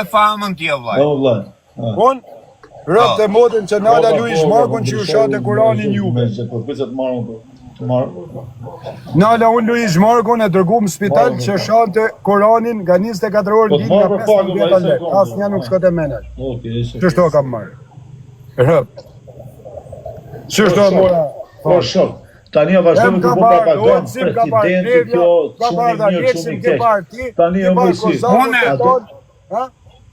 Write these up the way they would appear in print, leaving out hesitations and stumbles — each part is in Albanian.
me famën ti o vllaj. O vllaj. Unë rëp të modin që nala Luish Markun që ju shate Koranin juve. Nala unë Luish Markun e dërgum spital që shate Koranin nga 24 orë din nga 15 vjetë alek. Asë një nuk shkote menel. Që shto kam marrë? Rëp. Që shto mora? Po shok. Tani vazhdojmë të bëjmë propagandë presidenti kjo shumë mirë, shumë i keq. Tani e mësi.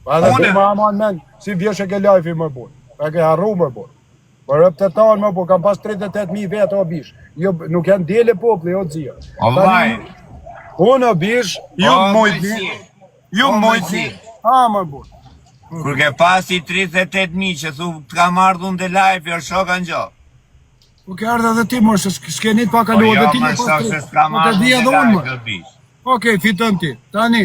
Edhe të ma aman men, si vjeshe ke lajfi më burë, e ke harru më burë. Për rëp të tanë më burë, kam pas 38.000 vetë o bish. Nuk janë dele popli, o dzia. O vaj. Unë o bish, ju mojti. Ju mojti. A më burë. Kur ke pasi 38.000 që thu të kam ardhun dhe lajfi, o shoka në gjo. Po ke ardhë edhe ti mërë, se s'keni të pakaluar dhe ti në pas 3. Po të dhja dhe unë mërë. Okej, fitën ti. Tani,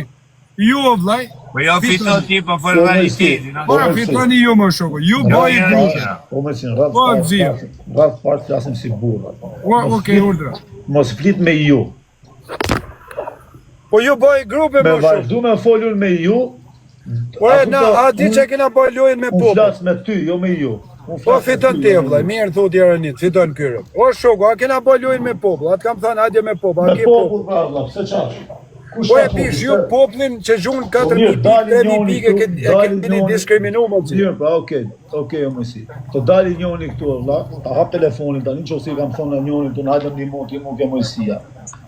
ju o vlaj. Po jo fiton ti po formaliteti. Po fitoni ju më shoko. Ju bëj grupe. Po më sin rraf fort flasim si burra. Okej, urdhra. Mos flit me ju. Po ju bëj grupe më shoko. Me vazhdu me folun me ju. Po a di që kena bëj lojën me popë. Unë flas me ty, jo me ju. Po fiton ti vllai, mirë thot Jeranit, fiton kërë. O shoko, a kena bëj lojën me popë? Atë kam thënë hajde me popë. Me popull valla, pse çash? Po e pish ju poplin që gjunë 4.000 pikë, 3.000 pikë e keni diskriminu më të mirë, pra okej, o mësi. Të dali njoni këtu valla, ta hap telefonin tani që si kam thonë njoni këtu, hajde ndihmo ti më ke mësia.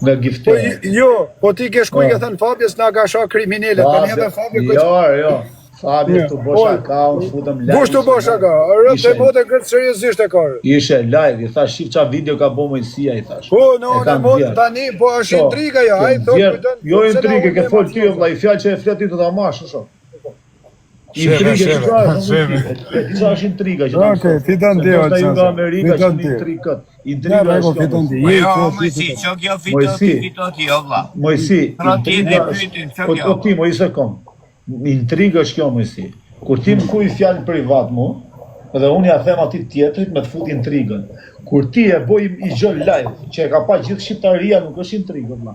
Nga gifte. Jo, po ti ke shkuj ke thënë Fabjes na ka shoh kriminale, tani edhe Fabio Jo. Fabio të bosh akaunt, futëm live. Kush të bosh akaunt? Rreth të bote këtë seriozisht e ka. Ishe live, i thash shif ça video ka bë mësia i thash. Po, në tani po është intriga jo, ai thotë jo intrigë, ke fol ti vllai, fjalë që e flet ti do ta marrësh, shoh. Intrigë që është intriga që. Okej, fiton ti atë. Ju nga Amerika që intrigë. Intriga është fiton ti. Jo, mësi, ço kjo fiton ti o vlla. Mësi. Ti dhe pyetin ço kjo. Po ti më i sekond. Intriga është kjo mësi. Kur ti më kuj fjalë privat mu, dhe unë ja them atij tjetrit me të fut intrigën. Kur ti e boj i gjë live, që e ka pa gjithë shqiptaria, nuk është intrigë vlla.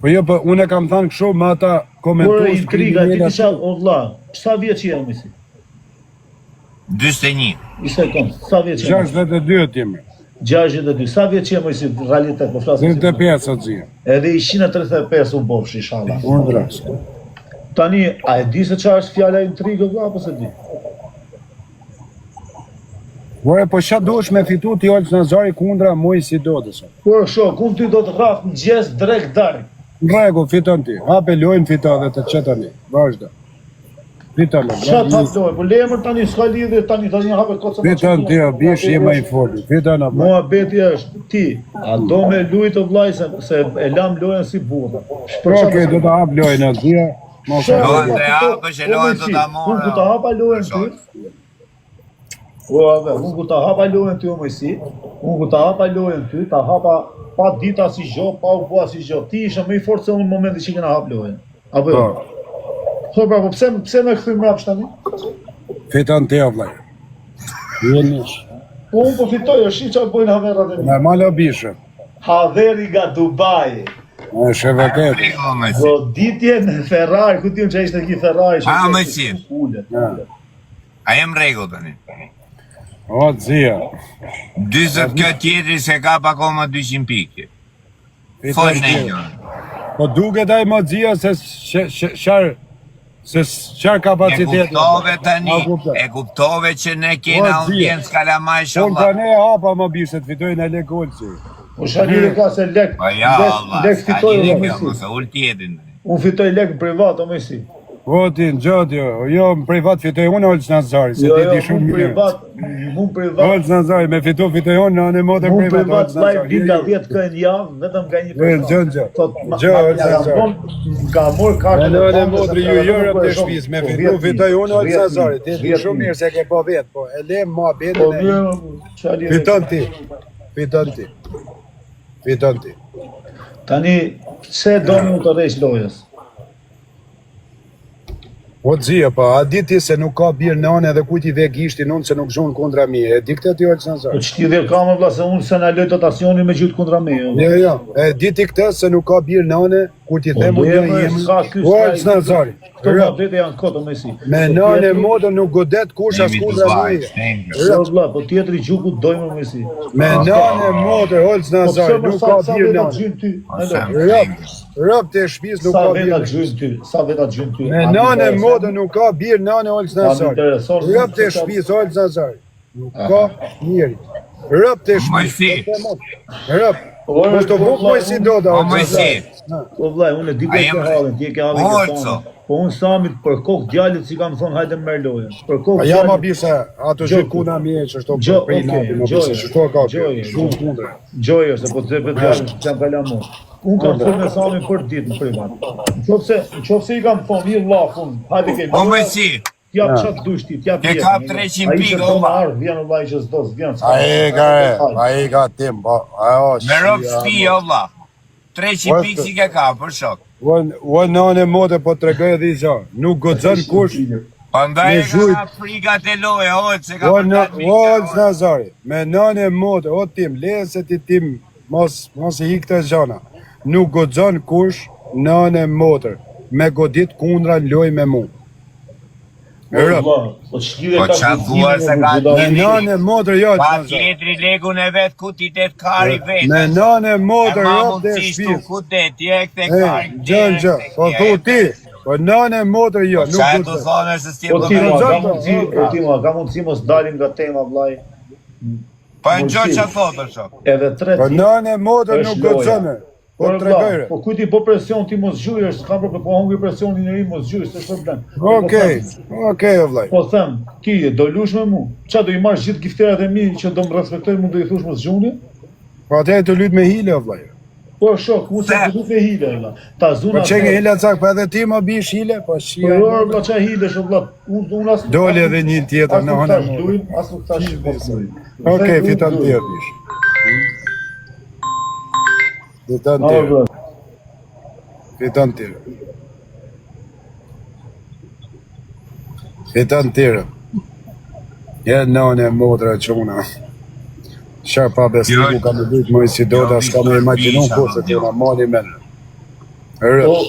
Po jo, po unë kam thënë kështu me ata komentues. Por intriga ti kisha o vlla, sa vjeç je mësi? 41. I sekond, sa vjeç je? 62 jemi. 62. Sa vjeç je mësi realitet po flasim? 35 aty. Edhe i 135 u bofsh inshallah. Undras. Tani, a e di se çfarë është fjala intrigë vlla apo se di? Po çfarë duhesh me fitu ti Olç Nazari kundra muj si do të sot. Po shoh, ku ti do të rraf në gjest drejt dark. Rregull, fiton ti. Hape lojën fiton edhe të çetoni. Vazhdo. Fiton. Çfarë thotë? Po lemër tani s'ka lidhje tani hape kocë. Fiton ti, bish je më i foli. Fiton apo? Muhabeti është ti. A do me lujt të vllai se e lam lojën si burrë. Okej, do ta hap lojën atje. Lojën të hapësh e lojën të ta morë. Unë ku ta hapa lojën ty. Unë ku ta hapa lojën ty o mësi. Unë ku ta hapa lojën ty, ta hapa pa dita si gjo, pa u bua si gjo. Ti ishe më i fortë se unë në momentin që kena hap lojën. Apo jo? Po pse më kthy mbrapsht tani? Fiton ti o vllai. Jenish. Unë po fitoj, është çfarë bojnë haverrat e mi. Normal o bishë. Haveri nga Dubai. Është vërtet. Goditje në Ferrari, ku ti që ishte ki Ferrari? A më si. A jem rregull tani. O zia. 40 kjo tjetri se ka pa akoma 200 pikë. Fol në një. Po duket ai më zia se çfarë kapacitet. E kuptove tani, e kuptove që ne kena audiencë kalamaj shumë. Unë tani e hapa më bisë të fitojnë e legolësi. Po shalire ka se lek fitoj o mësi. Unë fitoj lek në privat o mësi. Po ti në gjatë jo në privat fitoj unë Olç Nazari, se ti di shumë mirë. Mun privat. Olç Nazari, me fitoj unë në anë modë privat. Mun privat live din nga 10 kënë javë, vetëm nga një privat. Gjë Olç Nazari. Ka morë kartën e në modë ju jërë të shpis, me fitoj unë Olç Nazari, ti di shumë mirë se ke po vetë, po e le ma betin e fiton ti. Fiton ti. Tani, pse do më të rejsh lojës? O dzia, pa, a di ti se nuk ka birë në anë edhe ku ti ve gishtin unë se nuk zhonë kundra mi, e di këtë ti Olç Nazari? Po që ti dhe ka më vla se unë se në lojtë të asionin me gjithë kundra mi. Jo, e di ti këtë se nuk ka birë në anë ku ti them unë jemi. Olç Nazari. Këto ma vete janë koto me si. Me nane modën nuk godet kush as kundra meje. Vlla, po tjetri gjuku dojmë me si. Me nane modë, Olç Nazari, nuk ka bir nane. Rëp të shtëpisë nuk ka bir. Sa veta gjyn ty. Me nane modë nuk ka bir nane Olç Nazari. Rëp të shtëpisë Olç Nazari. Nuk ka njeri. Rëp të shtëpisë. Rëp. Mos të buk moj si do da. Po vllai, unë di për të hallin, ti e ke hallin këtu. Po unë Samit për kokë djalit si kam thonë hajde merr lojën. Për kokë. Ja ma bise, ato që kuna mje që shto për prina, shto ka shumë kundre. Gjojë, se po të vetë jam kalamo. Unë kam thonë me Samin për ditë në privat. Nëse i kam thonë, i llafun, hajde ke. O me si. T'jap qatë dush ti, t'jap Ke kap 300 pikë, oma. Vjen vllai që s'do, vjen. Ai ka tim, po. Me rob shtëpi, o vlla. 300 pikë si ke ka, për shok. Unë nane modë po të regoj edhe i zha. Nuk godzën kush. Pandaj e ka frikat e loje, ojtë se ka për 4 mikë. Olç Nazari, me nane modë, o tim, lese ti tim, mos i hikte zhana. Nuk godzën kush nane modër. Me godit kundra në loj me mu. Po qatë duar se ka me nane modër jo të pa Nazari. tjetri legun e vetë ku ti det kari vetë. Me nane modër E ma jo mund dhe qishtu shpis. ku det, jek të kari. Gjë, po thu ti, po nane modër jo, nuk Qa e të godzën. thonë se s'ti Po më ti dhe ka mundësi mos dalim nga tema vllai. Po e në gjo që thotë, shok. Edhe tre Po nane modër nuk godzën. Po të regojre. Po kujti po presion ti mos zhujësh, s'ka problem, po hungi presionin njëri mos zhujësh, s'është problem. Okej, o vllai. Po them, ti do lush me mu. Qa do i marrësh gjithë gifterat e mi që do më respektoj, mu do i thush mos zhuni? Po atë të lyt me hile, o vllai. Po shok, mu se të du me hile, vlla. Ta zuna. Po çenge hile cak, po edhe ti më bish hile, po Po shia. jo, vlla qa hile shoh vlla. Unë as Dole edhe një tjetër në hona. As nuk tash besoj. Okej, fiton ti o bish. Fiton ti. Fiton ti. Fiton ti. Ja nane modra çuna. Qa pa besniku ka me dytë moj si do da s'ka me imaginu po se të nga mali men.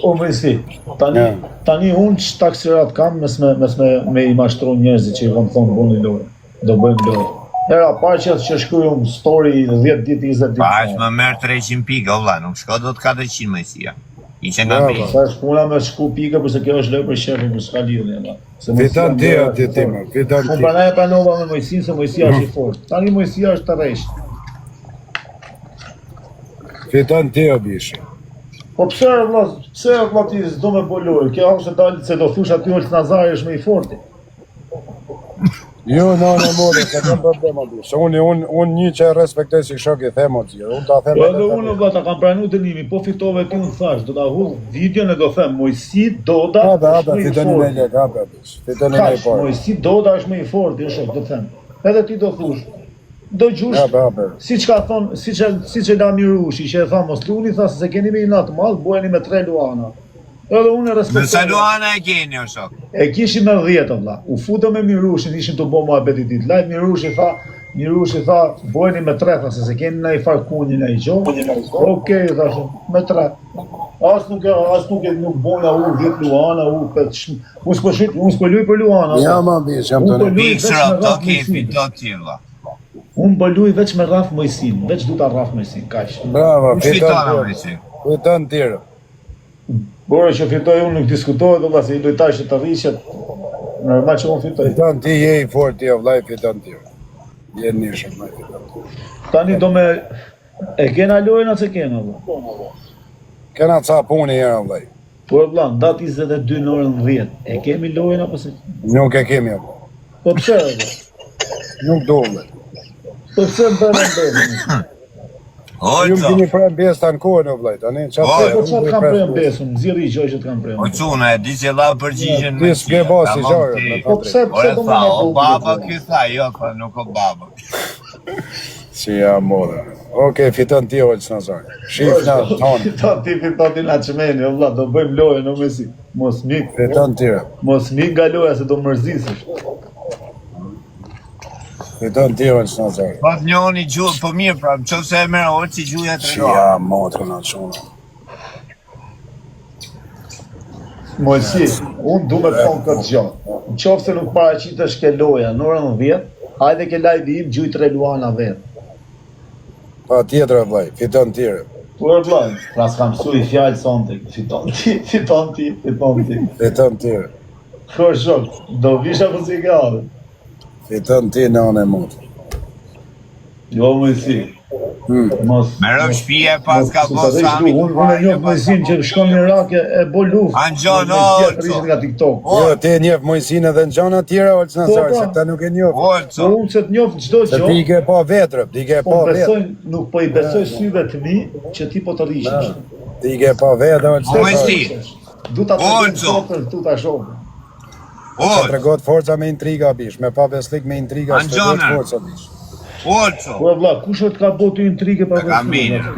O me si, tani unë që taksirat kam mes me i mashtru njerëzit që i kam thonë bëni lojë, do bëjmë lojë. Era parqet që shkrujum story 10 ditë, 20 ditë. Pa është më merë 300 pikë, o vlla, nuk shko do të 400 me si ja. I që nga me. Sa është puna me shku pika, përse kjo është lojë për shefin, për s'ka lidhje. Fiton ti aty tima, fiton Unë ti. pranaj e pranova me Mojsin, se Mojsia është i fort. Tani Mojsia është të rejsh. Fiton ti o bish. Po pse vlla ti s'do me boloj? Kjo është dalë se do thush aty Olç Nazari është më i forti. Jo, nane modë, se kam problema bish. Unë një që e respektoj si shok i them o gjithë. Unë ta them Edhe unë vlla ta kam pranu dënimin, po fitove ti unë thash, do ta hull videon e do them Mojsi Doda. Hada, fitoni me lek, hada bish. Fitoni me i parë. Mojsi Doda është më i forti, është do them. Edhe ti do thush. Do gjush. Siç ka thon, siç e la Mirushi, që e tha mos luni, tha se keni me inat mall, buheni me 3 luana. Edhe unë e respektoj. Nësa luana e keni, o shok. E kishim me 10 vlla. U futëm me Mirushin, ishin të bo muhabeti ditë. Lajt Mirushi tha, bojeni me 3, tha se keni na i farkunin ai gjo. Okej, thash, me 3. As nuk bona u 10 luana, unë s'po luj për luana. Ja ma bish, jam të në. Pikshra, to kefi, to tjilla. Unë po luj veç me Raf Mojsin, veç du ta Raf Mojsin, kaq. Bravo, Fitona me si. Fiton tjera. Bore që fitoj unë nuk diskutohet, valla se i lojtaj që të rrishet, normal që unë fitoj. Fiton ti je i fort ti o vllai, fiton tjera. Je nishëm, vllai, fiton tjera. Tani do me... E kena lojën atë se kena, valla? Kena ca puni jera vllai. Po e vlla, datë 22 në orën 10, e kemi lojën apo se... Nuk e kemi apo. Po pse, valla? Nuk do vllai. Po pse bërë në Ju më keni prem bes të në kohën o vllai, tani Po që të kam prem besën, ziri gjoj që të kam prem. O quna, e di që la përgjigjen me si. Ti basi gjarë. Po pse do më në o baba kjo tha, jo, pa nuk o baba. Si ja moda. Okej, fiton ti Olç Nazari. Shif na tonë. Fiton ti na qmeni, o vlla, do bëjmë lojën o me si. Mos mik. Fiton tjera. Mos mik nga loja se do mërzisësh. Fiton ti Olç Nazari. Po të njoni gjuhë, po mirë pra, më qofë se e mërë orë që gjuhë e të Si ja motra na çuna. Mojsi, unë du me thonë këtë gjatë. Në qofë se nuk paraqitesh ke loja në orën 10, hajde ke live im gjujt 3 luana vetë. Pa tjetër, vlaj, fiton tjere. Por vlaj, pra s'kam su i fjallë sonte, fiton ti. Fiton tjere. Kërë shok, do visha për si gave. Fiton ti në anë e motë. Jo, Mojsi. Mos... Me rëmë shpije pas ka bo sami të Unë e njofë Mojsin që shkon në Irak e bo luft. Anë gjonë, Olco. Nga TikTok. Jo, ti e njef Mojsin edhe në gjana tjera, Olc Nazari, se këta nuk e njef. Olco. Unë që të njofë gjdo Se ti i ke pa vetrë, ti i ke pa vetrë. Nuk po i besoj syve të mi që ti po të rishish. Ti i ke pa vetrë, Olc Nazari. Du ta të sotër, du ta shokë. Se të regot forca me intriga, bish, me pa beslik me intriga, se të regot forca, bish. Olco. Po vlla, kush të ka botu intrige pa mirë.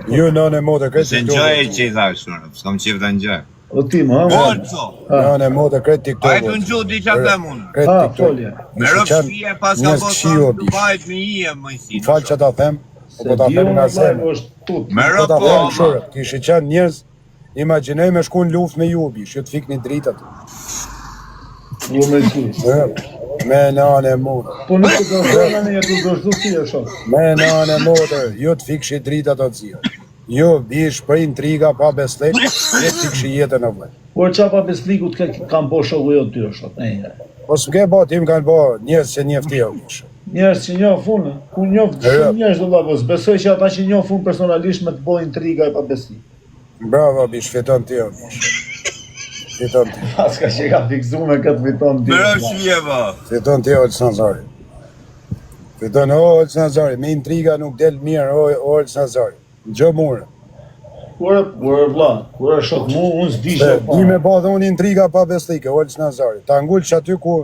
Ju në në motë kretë Se njoj e që i thashur, s'kom qef të njoj. O ti më, Olco. Në në motë kretë TikTok. A e të nxu di që të mund. Kretë TikTok. Me rëpë shpije pas ka bo sami të bajt me i e mëjsi. Falë që ta them, po ta them nga zemë. Me Po ta rëpë them po, shurët, kishi qenë njerëz, imaginoj me shku në luft me ju, bish, ju të fik një dritat. Jo me ty. Me nane motë. Po nuk të dërëzona në jetu dërëzu si e shok. Me nane motë, ju të fikshi dritat o të zirë. Ju bish për intriga pa beslik, ju të fikshi jetën o vlej. Por qa pa beslikut kam bo shoku jo ty o shok. Po s'ke bo, tim kanë bo njerëz që njefti o bish. Njerëz që njoh unë, ku njoh shumë njerëz do valla, besoj që ata që njoh unë personalisht me të bëjnë intriga e pa beslik. Bravo bish, fiton ti o bish. Fiton ti. Paska që ka fiksu me këtë fiton ti. me rëpë shpije ba. Fiton ti Olc Nazari. Fiton Olc Nazari, me intriga nuk del mirë Olc Nazari. Në gjë mure. Kur vlla, kur e shok mu, unë s'di Se që di me ba dhe unë intriga pa beslike, Olc Nazari. Ta ngull që aty ku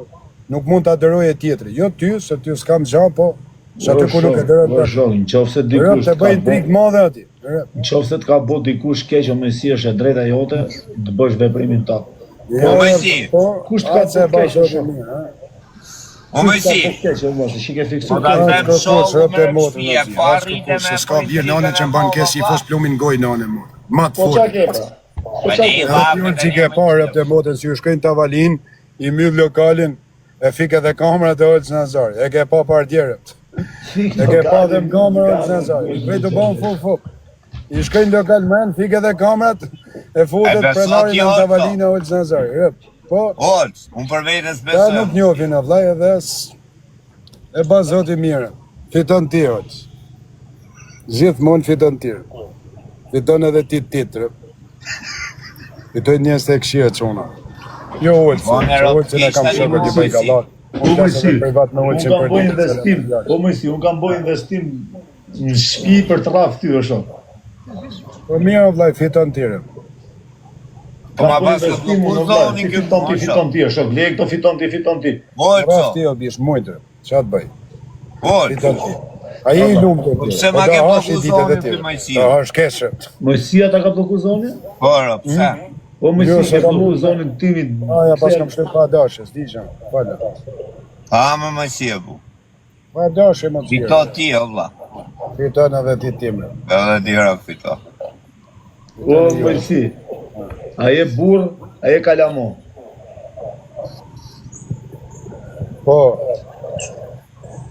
nuk mund të adëroj e tjetëri. Jo ty, se ty s'kam gja, po që aty ku nuk e dëroj për shok, në qofë se Rëp dikush të bëj intrigë madhe ati. në qofë se të ka bo dikush keq o me si është e drejta jote, të bësh veprimin tak. Po me si. Kush të ka se të keq, bashkë shok? mirë, ha? Po me si. Se që ke fiksu Po ta keq. them shoku me rëpë shpije, pa rrite me Se s'ka vjerë nane që mban kes i fos plumin goj nane më. Ma të Po qa fort. ke pra? Po qa ke? Unë që ke parë të motën si u shkojnë të avalin, i myll lokalin, e fik edhe kamerat e Olc Nazari. E ke pa par djerët. E ke pa dhe më kamerë Olc Nazari. Prej të bon fuk. I shkojnë lokal men, fik edhe kamerat, e futet prenarin në të avalin e Olc Nazari. Po, Olc, unë për vetës ta besëm. nuk njofin e vlaj edhe e ba zoti mire. Fiton ti Olc. Gjithmonë fiton ti. Fiton edhe ti titrë. Fitoj njës të e këshirë që una. Jo Olc, që Olcin e kam shëpër t'i bëj galat. Po më si, unë kam boj investim, unë kam boj investim në shpi për të rafë ty o shok. Po mirë vlaj, fiton tire. Po ma pas të bloku zoni këtë Fiton ti o shok, le këto fiton ti. Olco. Rast ti o bish mujtër, që atë bëj? Olco. Fiton ti. A i lumë të ti. Pse ma ke bloku zonin për majësia? Ta hash keshë. Mojësia ta ka bloku zonin? Po rëpë, pse? Po mojësia ke bloku zonin timit. Aja pas kam shkët pa dashës, di që, falë. A me majësia bu. Pa dashë më të Fito tjere. ti o vla. Fiton edhe ti timre. Edhe ti rëpë fito. O mojësi, a je burë, a je kalamo. Po,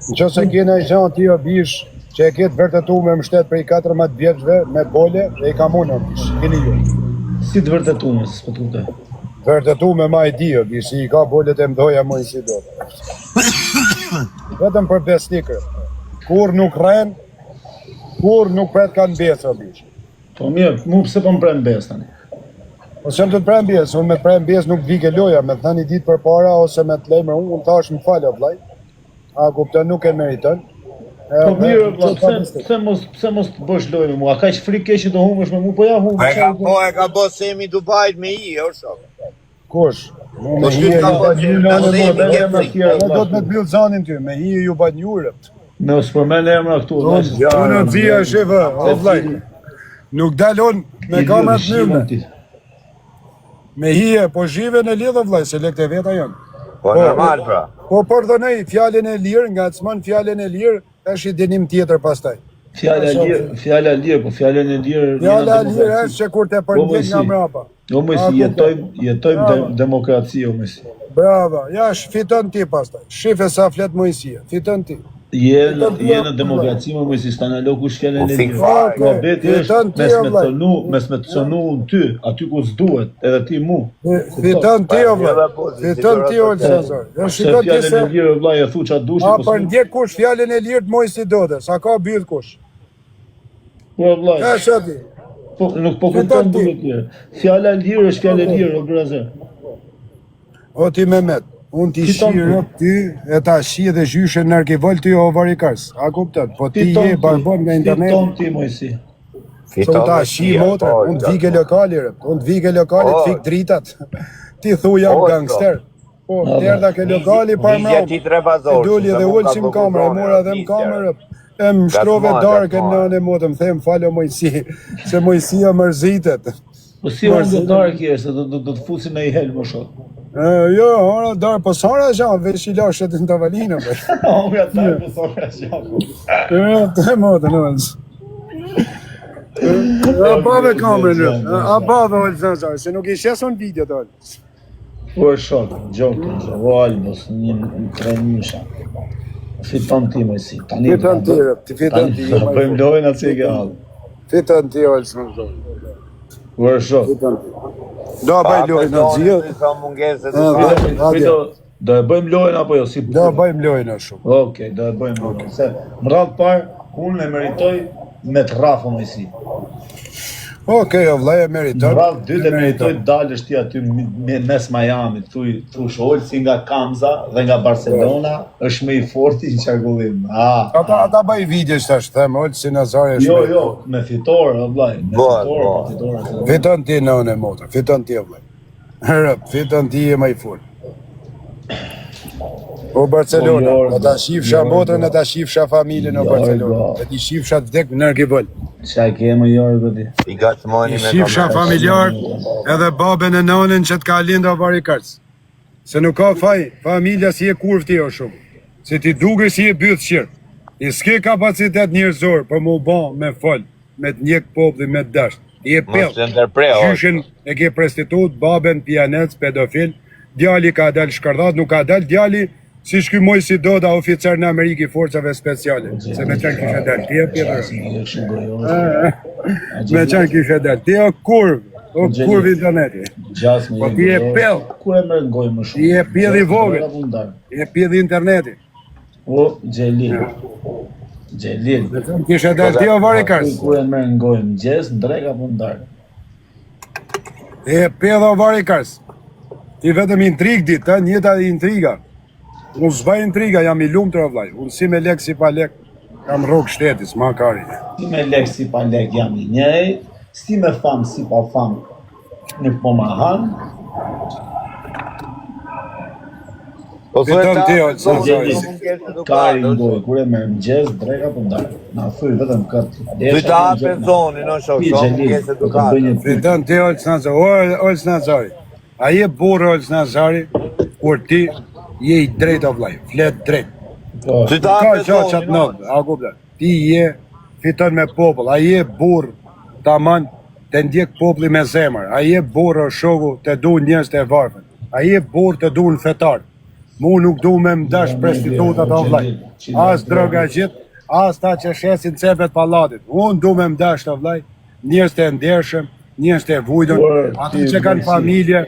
në që se kene i gjanë ti o bish, që e ketë vërtetu me mështet për i 14 vjeçve, me bole, e i kam unë o bish, keni ju. Si të vërtetume, s'po të kute. Vërtetu me ma i di o bish, i ka bolet e mdoja më i si do. Vetëm për besnikër. Kur nuk rren, kur nuk pret kanë besë o bish. Po mirë, mu pse po më prem bes tani. Po që më të prem besë, unë me prem besë nuk vike loja, me të thani ditë për para, ose me të lejmë, unë tash më falë o vlaj. A kuptën nuk e meriton. Po mirë, pse mos të bësh lojë me mua? A ka që frikë keq që do humësh me mua, po ja humë. E ka bo semi Dubajt me i, o shok. Kush? Po shkut ka bo që me semi ke frikë. Ne do të me të billë zanin ty, me hi ju bat njurët. Me u s'përmen emra këtu. Unë në dhja shifë, o vlaj. Nuk dalon me kamerat nëmë. Me hije, po zhive në lidhë, vlaj, se lekte veta janë. Po normal pra. Po përdhënej fjallin e lirë, nga cëmën fjallin e lirë, është i dinim tjetër pastaj. Fjala lirë, po fjalën e lirë. Fjala e lirë është që kur të përndjen nga mrapa. Jo më si jetojmë demokraci, jo më si. Bravo, ja fiton ti pastaj. Shife sa flet Mojësia, fiton ti. Jenë demokraci, më si stana lo kush fjalën e lirë. Po beti është mes me të cënu në ty, aty ku s'duhet, edhe ti mu. Fiton ti o vllai. Fiton ti o Cezar. Ja shikoj ti se fjalën e lirë vllai e thu çat dushi. A përndje kush fjalën e lirë të Mojësi Dode, sa ka byll kush. Po vllai. Ja shati. Po nuk po kupton ti. Fjala e lirë është fjalë e lirë, o brazer. O ti Mehmet, unë ti shirë ty e ta shi dhe gjyshe në arkivol ty o varikars. A kuptët? Po ti je barbon nga internet. Fiton ti Mojësi. Se unë ta shi motre, unë të vike lokali, unë të vike lokali të fik dritat. Ti thu jam gangster. Po, tërda ke lokali par mrau. Ti dulli dhe ullësim kamera, e mora dhe më kamerë. E më shtrove darkën në në motë, më them falo Mojësi, se Mojësia mërzitet. Po si unë darkë je, se do të fusin në i helë më shok. Jo, ora darë, po sara gjanë, veç i lashet në të valinë. Unë ja taj, po sara gjanë. Të motë, nëzë. A bave kamerën, a bave o lëzënëzarë, se nuk i sheson video të alës. Po e shok, gjokë, o albës, një trenisha. Fiton ti Mojësi. Fiton ti, fiton ti. Bëjmë lojnë atë që i ke halë. Fiton ti, o lëzënëzarë. Po e shok. Do bëjmë lojnë në gjithë. Do e bëjmë lojnë apo jo? Do bëjmë lojnë shumë. Okej, do e bëjmë lojnë. Se më radhë parë, unë e meritoj me të rafë Mojësi. Okej, o vllai e meriton. Në radhë dytë e meritoj dalësh ti aty mes Miami, thu shohël si nga Kamza dhe nga Barcelona, është më i forti në qarkullim. Ata bëj video tash, them, si Nazari është. Jo, me fitore, o vllai, me fitore. Fiton ti nënë motor, fiton ti o vllai. Rëp, fiton ti e më i fort. O Barcelona, ata shifsha motrën, ata shifsha familjen o Barcelona. E ti shifsha të vdek në Arkivol. Qa kemë jorë këti? I shifsha familjar edhe babën e nënën që t'ka linda varikars. Se nuk ka faj, familja si e kurfti o shumë. Se ti duke si e bythë qërë. I s'ke kapacitet njërzor për mu ban me fol, me t'njek popli, me t'dasht. I e pellë. Gjyshin e ke prestitut, babën, pianec, pedofil. Djali ka dal shkardhat, nuk ka dal djali. Si shky Mojësi Doda, oficer në Amerikë i forcave speciale. Se me qenë kishe del, ti e pjetër. Me qenë kishe del, ti e kurv interneti. Po ti e pell. Ku e mërë ngoj më shumë? Ti e pjedh i vogël. Ti e pjedh interneti. O, Gjelil. Gjelil. Kishe del, ti o varikars. Ku e mërë ngoj më gjes, në drega për ndarë. Ti e pjedh o varikars. Ti vetëm intrig dit, njëta intriga. Unë zbaj intriga, jam i lumë të rëvlaj. Unë si me lek, si pa lek, kam rogë shtetis, ma kari. Si me lek, si pa lek, jam i njej. Si me famë, si pa famë, nuk po ma hanë. Fiton ti, o të sënëzaj. Kari ngoj, kure me më gjesë, drega për ndarë. Na thuj vetëm këtë. Fyta ape zoni, në shokë, Fiton ti, o të sënëzaj. O të sënëzaj. A je burë, o të sënëzaj, kur ti je i drejt o vlaj, flet drejt. Fyta Ka ape qa qatë zoni, nëllë, a kupta. Ti je, fiton me popull, a je burë, taman, të ndjek populli me zemër, a je burë o shoku të du njës të varfën, a je burë të du në fetar. Mu nuk du me mdash prestitutat o vlaj, as droga gjithë, as ta që shesin cepet palatit. Unë du me mdash të vlaj, njës të ndershëm, njës të vujdon, ata që kanë familje,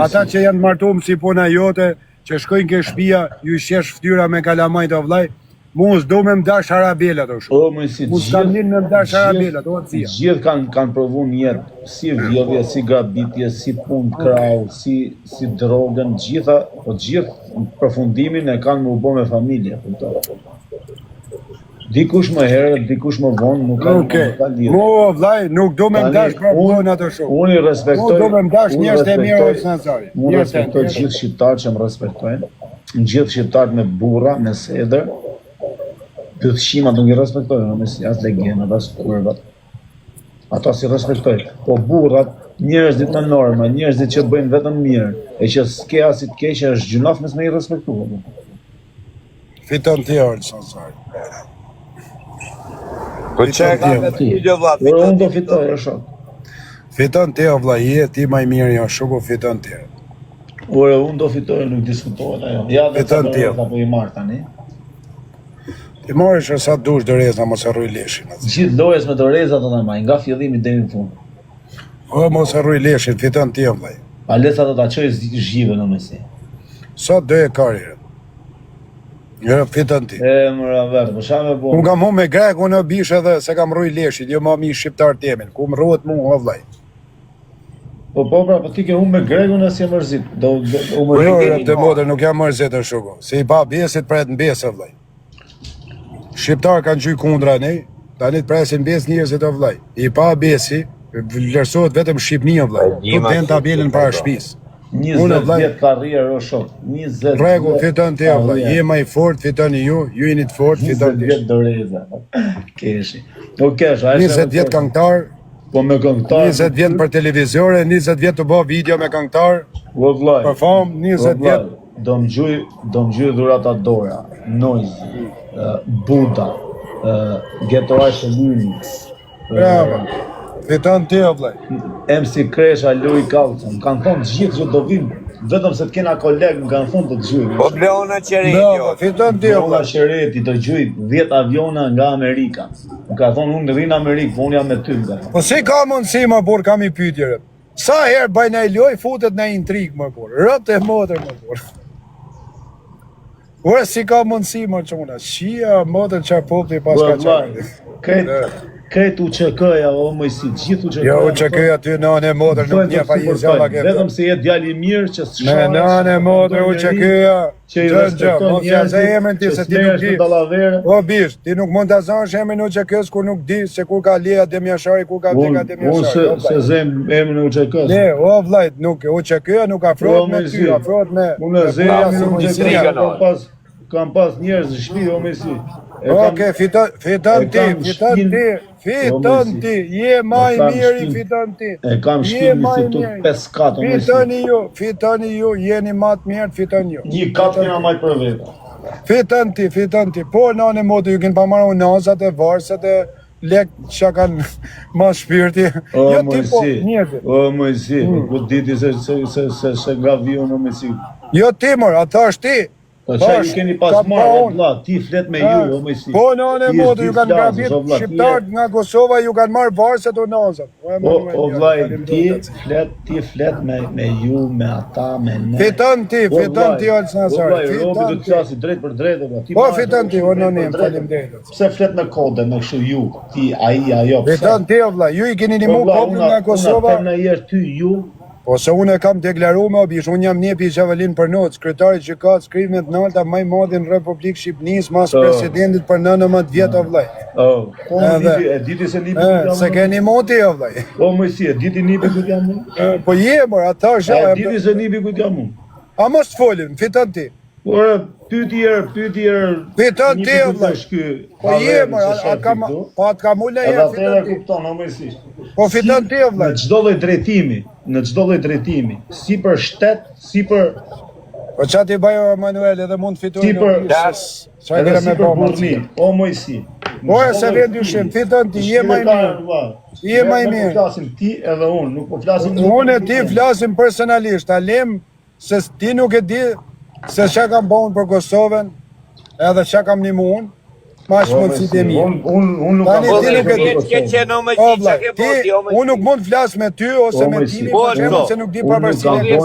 ata që janë martum si puna jote, që shkojnë ke shpia, ju shesh ftyra me kalamaj të vlaj, mu s'do me mdash harabelat o shumë. Mu s'kam njën me mdash harabelat, o atësia. Gjithë kanë provu njetë, si vjedhje, si grabitje, si punë krau, si drogën, gjitha, po gjithë përfundimin e kanë më bo me familje. Dikush më herë, dikush më vonë, nuk ka lidhë. Mu vlaj, nuk do me mdash provuon ato shumë. Unë i respektoj... Mu do me mdash njës të mirë o sënëzari. Unë respektoj gjithë shqiptarë që më respektojnë, gjithë shqiptarë me burra, me sedër, pythshimat nuk i respektojnë, në mesi as legendat, as kurvat. Ata si respektojnë. Po burrat, njerëzit me norma, njerëzit që bëjnë vetëm mirë, e që s'ke asit keqe është gjunaf mes me i respektuar. Fiton ti orë, sënëzari. Po çka ka me video vlla? Unë do fitoj e shok. Fiton ti o vlla, je ti më i miri jo, shoku fiton ti. Ore, unë do fitoj, nuk diskutohet ajo. Ja dhe Fiton ti. apo i marr tani. Ti marrësh sa dush doreza, mos harroj leshin. Gjithë lojës me doreza do ta marr, nga fillimi deri në fund. O mos harroj leshin, fiton ti o vlla. Palesa do ta çoj zhjivën në mesi. Sa do e kari. Jo, fiton ti. Mëra vetë, për shame po. Unë kam hu me grek, unë bish edhe se kam rruj leshit, jo ma mi shqiptar temin, ku më rruhet mu, o vllaj. Po pra, po ti ke humbë me Gregun e si e mërzit. Do u Jo, të modër nuk jam mërzit e shuko. Se i pa besit pret në besë, vllaj. Shqiptar kanë gjy kundra ne, tani të presin bes njerëzit o vllaj. I pa besi, vlerësohet vetëm Shqipnia, vllaj. Tu të den tabelën para shtëpisë. 20 vjet karrierë o shok. 20 Rregull, fiton ti o vllaj. Je më i fort, fitoni ju jeni të fort, fiton 20 ti. vjet doreza. Keshi. Po kesh, ai 20 vjet këngëtar, po me këngëtar. 20 vjet për televiziore, 20 vjet të bë video me këngëtar, O vllaj. për fam, 20 vjet. Do më gjuj dhurata Dora, Noizi, Buda, Getoaj Shëllini. Bravo. Fiton ti o vllaj. MC Kresha, Lori Kaucën, kanë thonë gjithë që do vim, vetëm se të kena kolegë, më kanë thonë do të gjujmë. Po Bleona Qereti. Bravo, fiton ti o Bleona vllaj. Qereti do gjuj 10 aviona nga Amerika. Më ka thonë unë rrinë Amerikë, po unë jam me ty, më ka thonë. Po si ka mundësi më bur kam i pyetjere. Sa herë bajnë ai loj futet në intrigë më bur. Rrotë e motër më bur. Ora si ka mundësi më çuna. Shia motër çfarë populli pas ka çfarë. Kretë UÇK-ja, o mëjsi, gjithë UÇK-ja. Jo, UÇK aty në anë e motër nuk një pa jezjalla ke. Vetëm se je djalë i mirë që Me në anë e motër UÇK-ja. Gjë, mos ja ze emrin ti se ti nuk di. O bish, ti nuk mund ta zash emrin UÇK-s kur nuk di se kur ka Lea Demjashari, kur ka Vega Demjashari. Unë se zem emrin e UÇK-s. Ne, o vllajt, nuk UÇK-ja nuk afrohet me ty, afrohet me. Unë zem emrin e UÇK-s. Kam pas njerëz në shtëpi, o mësi. Oke, fiton ti, je ma i miri, fiton ti. E kam shpinë si tu 5-4, Fitoni ju, jeni ma të mirë, fiton ju. Një katë kena maj për veta. Fiton ti, po në anë e motë ju kënë pa marrë unazat e varsat e lekë që kanë ma shpirti. O Jo ti po, njëti. O mëjsi, ku diti se nga vion o mëjsi. Jo ti mor, atë është ti. Po që ju keni pas marrë, valla, ti flet me ju, o mëjsi. Po në anë e motë ju kanë grabit shqiptarët nga Kosova, ju kanë marrë varsat o nazat. O vlaj, ti flet me ju, me ata, me ne. Fiton ti, Olës Nazari. O vlaj, robi do të qasi drejt për drejt, po fiton ti, o nënim, falim drejt. Pse flet me kode, me kështu ju, ti, ai, ajo, pse? Fiton ti, o vlaj, ju i keni një mu popull nga Kosova. Unë atë ty, ju. Po se unë e kam deklaru me obish, unë jam njepi i Gjavelin për notë, sekretari që ka skrivmet në alta maj modin Republikë Shqipënis, mas presidentit për 19 vjetë o vlaj. E diti se nipi këtë jam? Se keni moti o vlaj. O mëjsi, e diti nipi këtë jam unë? Po je, mor, ata është... E diti se nipi këtë jam unë? A mos të folim, fiton ti. Ora, pyetjer. Fiton ti o vlaj. Po je, mor, po atë kam ullë e fiton ti. Edhe atë kupton, o mëjsi. Po fiton ti o vlaj. Në çdo lloj drejtimi, si për shtet, si për... Po qa ti bajo Emanuel edhe mund të fitoj si për edhe si për burni, o mëjsi. Po e se vjen dyshim, fiton ti, je më i mirë. Je më i mirë. Nuk po flasim ti edhe unë, nuk po flasim... Unë e ti flasim personalisht, alim se ti nuk e di se qa kam bëhun për Kosovën, edhe qa kam një mund, ma është mundësit e mirë. Unë nuk kam unë nuk mund flas me ty ose me timi për se nuk di përparësinë.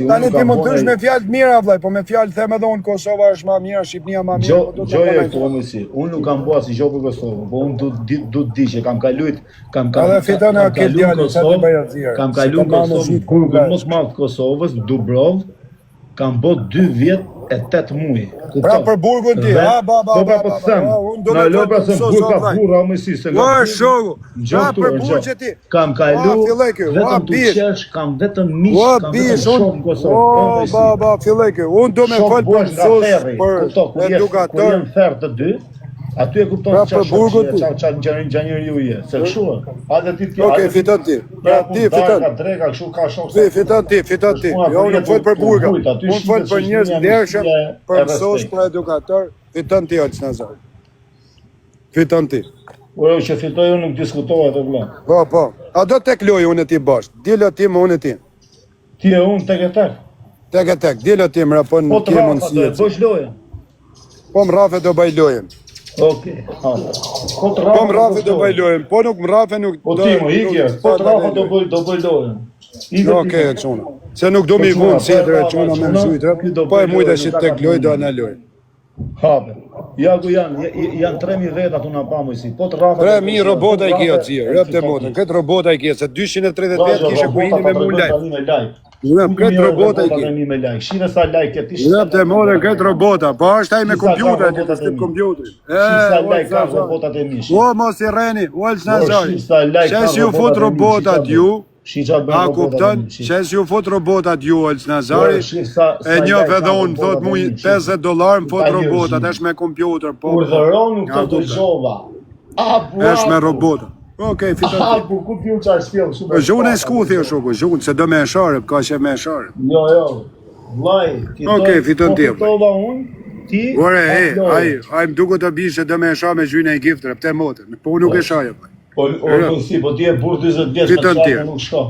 Tani ti mund të është me fjallë të mira, vlaj, po me fjallë them edhe unë Kosova është ma mirë, Shqipnia ma mirë. Gjoje e këto, mësi, unë nuk kam bua si gjohë për Kosovë, po unë du të di që kam kalujt, kam kalujt mos malë të Kosovës, Dubrov, kam bot 2 vjet e 8 muaj. Pra për burgun ti, po pra po të them, në lopra se burg ka burra, mësi, se nga shogu, pra për burg që ti, kam kalu, vetëm të qesh, kam vetëm mish, kam vetëm shumë Kosovë. Filleke, unë do me falë për nësos për edukator. Kur jenë ferë të dy, aty e kupton qa gjanjër ju je, se këshua. Oke, fiton ti. Ti fiton ti. Jo, unë falë për burga. Unë falë për njës ndershëm, për nësos, për edukator. Fiton ti, Olës Nazari. Fiton ti. Ure që fitoj unë nuk diskutohet e vla. Po. A do tek loj unë e ti bashkë. Dilo ti më unë e ti. Ti e unë tek e tek. Tek. Dilo ti më rapon Po në të ke rafa mundësi. do e bësh lojën. Po më rafe do bëj lojën. Okej, hajde. Po të Po më rafe do bëj lojën. Po nuk më rafe nuk Po ti më ikje, po të rafa do bëj lojën. Okej, e quna. Se nuk do mi vunë si e quna me mësujtë. Po e mujtë që tek loj do anë loj. Habe. Ja ku janë 3000 veta tu na pamuj si. Po të rafa 3000 robota i kia ci, rëpte motën. Këtë robota i kia, se 230 vetë kishe ku hini me mu lajt. Këtë robota i kia. Me like. Shive sa like ti. Rëpte motën këtë robota, po është ai me kompjuter, ti të shtyp kompjuterin. Sa like ka robotat e mish. O mos i rreni, Olç Nazari. Like Shes ju fut robotat ju. Shiça bën. A kupton? Shes ju fut robotat ju Olç Nazari. E një edhe unë thot mu $50 më fut robotat, është me kompjuter, po. Urdhëron nuk të dëgjova. Është me robota. Okej, fiton ti. Po ku ti u çaj spjell shumë. Zhunë e skuthi o shoku, zhunë, se do me e sharë, ka që me e sharë. Jo. Vllai, Okej, fiton ti. Fitova unë, ti. Ore, ai më duket të bish se do me e sharë me gjyne e giftre, pëte motën, po nuk e sharë. Po ti e burr 40 vjeç me çfarë nuk shko.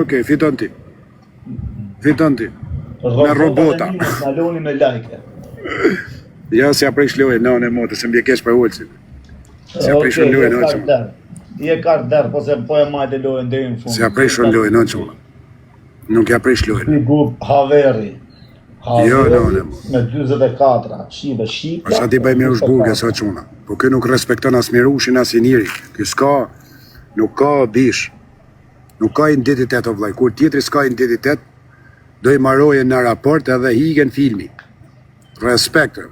Okej, fiton ti. Me robota. Saloni me like. Ja, si aprish lojë, në motë, se mbje kesh për Olçin. Si aprish lojë, në qëmë. I e kartë derë, po se po e majtë lojën deri në fund. Si aprish lojë, në qëmë. Nuk e aprish lojë. Ti gub Haveri. Jo, në motë. Me 24, shive shqipë. Sa ti bëj Mirush Burge, sa quna. Po kë nuk respekton as Mirushin, as i njëri. Kë s'ka, nuk ka bish. Nuk ka identitet o vlaj. Kur tjetëri s'ka identitet, do i marojen në raport edhe higen filmi. Respektëm.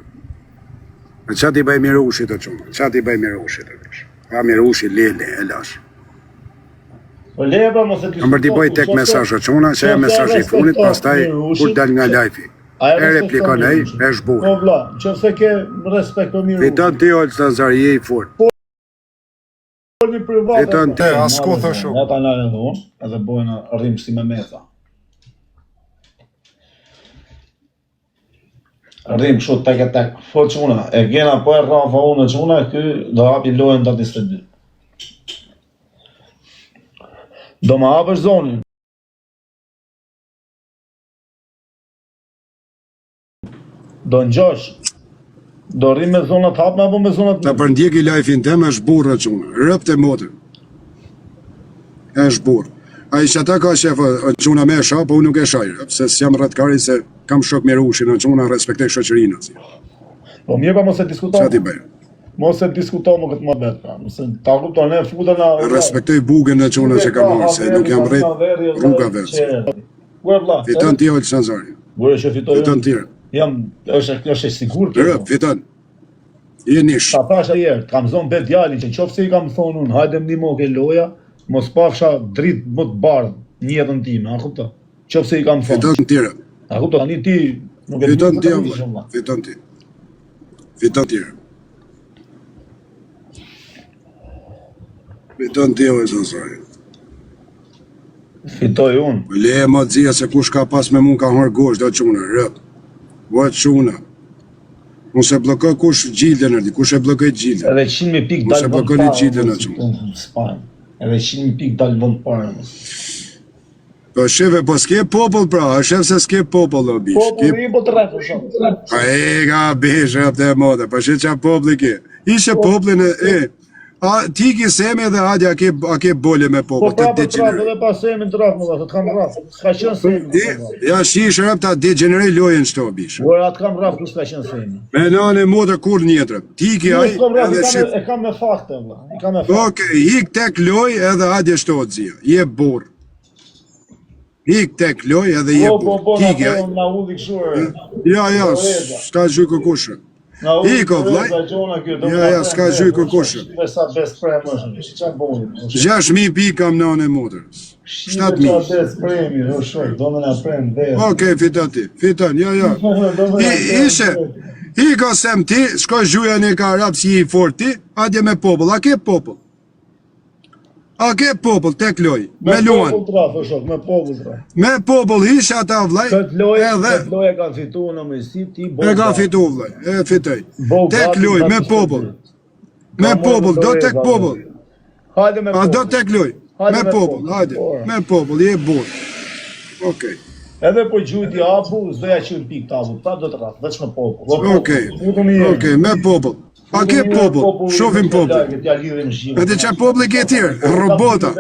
Në qa ti bëj Mirushit o quna? Qa ti bëj Mirushit o bish? Ka Mirushi lele, e lash. Po leba mos e diskutoj. Më ti bëj tek mesazh o quna, që e mesazh i funit, pastaj kur dal nga lajfi. E replikon e shburë. Po vla, qëse ke respekt për Mirushi. Fiton ti Olç Nazari, je i fort. Fiton ti, as ku thë shumë. Ja ta nalë edhe unë, edhe bojnë rrim si me meta. Rrim shumë tek e tek. Po quna, e gjena po e rafa unë e quna, ky do hapi lojën datë 22. Do ma hapësh zonin. Do ngjosh. Do rrim me zonat hapme apo me zonat... Ta përndjek i lajfin tem është burë quna. Rëpt e motër. Është burë. A i që ata ka shef quna me sha, po unë nuk e shajrë. Se s'jam rëtkari se kam shok Mirushin në quna, respektej shoqërinë. Po mirë pa mos e diskutojmë. Qa ti bëjë? Mos e diskutojmë këtë më betë pra. Mos e ta kupton, ne futën na... Respektoj bugën në quna që ka marrë, se nuk jam rrit rruga vetë. Fiton ti Olç Nazari. Bure që fitoj Fiton tire. Jam, është e sigur Rëp, fiton. Je nish. Ta thash ajerë, kam zonë bet djali që qofë se i kam thonë unë, hajde më nimo ke loja, mos pafsha dritë më të bardhë një jetën time, a kupta? Qofë se i kam thonë. Fiton tire. A kupta, tani ti nuk e Fiton ti, shumë. fiton ti. Fiton tire. Fiton ti, Olç Nazari. Fitoj unë. Le e ma dzia se kush ka pas me mund ka hërë gosht, do quna, rëp. Do quna. Mos e blokoj kush gjildën e di, kush e blokoj gjildën. Edhe 100.000 pikë Mos e dalë blokoj një gjildën e quna. Spanjë. Edhe 100.000 pikë dalë vënd parë. Po shefe, po s'ke popull pra, a shef se s'ke popull o bish. Po po të rrëtë shumë. A e ka bish, rëp të e modë, po she qa populli ke. Ishe popullin e. A ti ki seme dhe hadi a ke bole me Po popull, të prapë degeneroj. edhe pas semin të rrafë më dhe, të kam rrafë. S'ka qenë semi. Ja shish rëp ta degeneroj lojen qëto bish. Ora atë kam rrafë, s'ka qenë semi. Me nane modër kur njetërë. Ti ki aj edhe shif. E kam me fakte, vla. I kam me fakte. Oke, hik tek loj edhe hadje shto të zia. Je burr. Hik tek loj edhe je burr. Ti ki aj. Na udhi këshurë. Ja, s'ka gjuj kërkushë. Iko, vlaj. Ja, s'ka gjuj kërkushë. Sa best prem është, që bojnë? 6.000 pikë kam nane modër. 7.000. Sa best premi, shoj, do me na prem dhe. Oke, fiton ti. Fiton, ja. Ishe. Iko sem ti, shko gjuja një ka rap si i fort ti, adje me popull. A ke popull? A ke popull, tek loj, me luan. Me popull traf. Me popull isha ata vlaj, Këtë loje kanë fitu në mësi ti. e ka fitu vlaj, e fitoj. Tek loj, me popull. Me popull, do tek popull. Hajde me A popull. do tek luj. Me popull, hajde. Me popull, je burr. Okej. Edhe po gjujti apu, s'doja që në pikë tabu, ta do të ratë, veç me popull. Okej, me popull. A ke popull, shofim popull. E ti qa popull ke tjerë, robota.